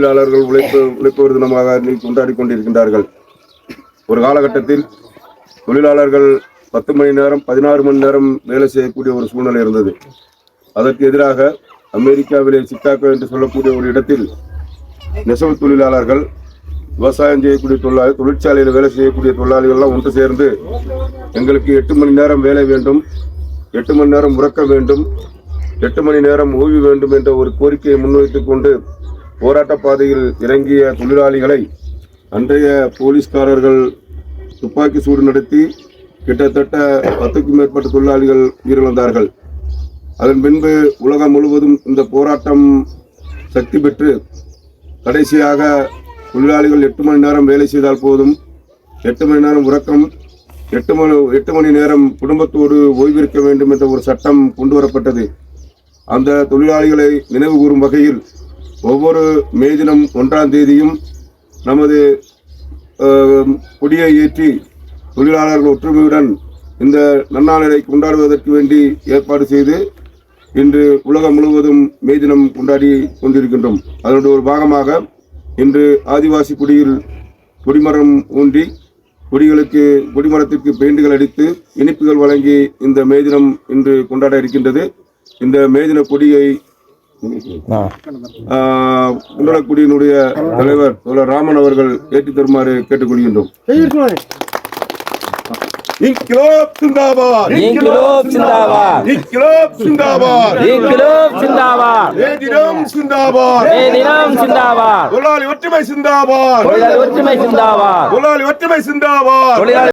தொழிலாளர்கள் உழைப்பு தினமாக கொண்டாடி கொண்டிருக்கின்றார்கள். ஒரு காலகட்டத்தில் தொழிலாளர்கள் 10 மணி நேரம் 16 மணி நேரம் வேலை செய்யக்கூடிய ஒரு சூழ்நிலை இருந்தது. அதற்கு எதிராக அமெரிக்காவிலே சிக்காகோ என்று சொல்லக்கூடிய ஒரு இடத்தில் நெசவு தொழிலாளர்கள், விவசாயம் செய்யக்கூடிய தொழிலாளர்கள், தொழிற்சாலையில் வேலை செய்யக்கூடிய தொழிலாளிகள்லாம் ஒன்று சேர்ந்து எங்களுக்கு 8 மணி நேரம் வேலை வேண்டும், 8 மணி நேரம் உறக்க வேண்டும், 8 மணி நேரம் ஓய்வு வேண்டும் என்ற ஒரு கோரிக்கையை முன்வைத்துக் கொண்டு போராட்ட பாதையில் இறங்கிய தொழிலாளிகளை அன்றைய போலீஸ்காரர்கள் துப்பாக்கி சூடு நடத்தி கிட்டத்தட்ட 10க்கும் மேற்பட்ட தொழிலாளிகள் உயிரிழந்தார்கள். அதன் பின்பு உலகம் முழுவதும் இந்த போராட்டம் சக்தி பெற்று கடைசியாக தொழிலாளிகள் 8 மணி நேரம் வேலை செய்தால் போதும், 8 மணி நேரம் உறக்கம், 8 மணி நேரம் குடும்பத்தோடு ஓய்விருக்க வேண்டும் என்ற ஒரு சட்டம் கொண்டு வரப்பட்டது. அந்த தொழிலாளிகளை நினைவு கூறும் வகையில் ஒவ்வொரு மே தினம் 1ஆம் தேதியும் நமது கொடியை ஏற்றி தொழிலாளர்கள் ஒற்றுமையுடன் இந்த நன்னாளரை கொண்டாடுவதற்கு வேண்டி ஏற்பாடு செய்து இன்று உலகம் முழுவதும் மே தினம் கொண்டாடி கொண்டிருக்கின்றோம். அதனுடைய ஒரு பாகமாக இன்று ஆதிவாசி குடியில் கொடிமரம் ஊன்றி கொடிமரத்திற்கு பெயிண்டுகள் அடித்து இனிப்புகள் வழங்கி இந்த மே தினம் இன்று கொண்டாட இருக்கின்றது. இந்த மே தின கொடியை குண்டலக்குடியினுடைய தலைவர் தோழர் ராமன் அவர்கள் ஏற்றி தருமாறு கேட்டுக்கொள்கின்றோம். இன்கிலாப் ஜிந்தாபாத், இன்கிலாப் ஜிந்தாபாத், இன்கிலாப் ஜிந்தாபாத், இன்கிலாப் ஜிந்தாபாத், மே தினம் ஜிந்தாபாத், மே தினம் ஜிந்தாபாத், தொழிலாளி ஒற்றுமை ஜிந்தாபாத், தொழிலாளி ஒற்றுமை ஜிந்தாபாத், தொழிலாளி ஒற்றுமை ஜிந்தாபாத்.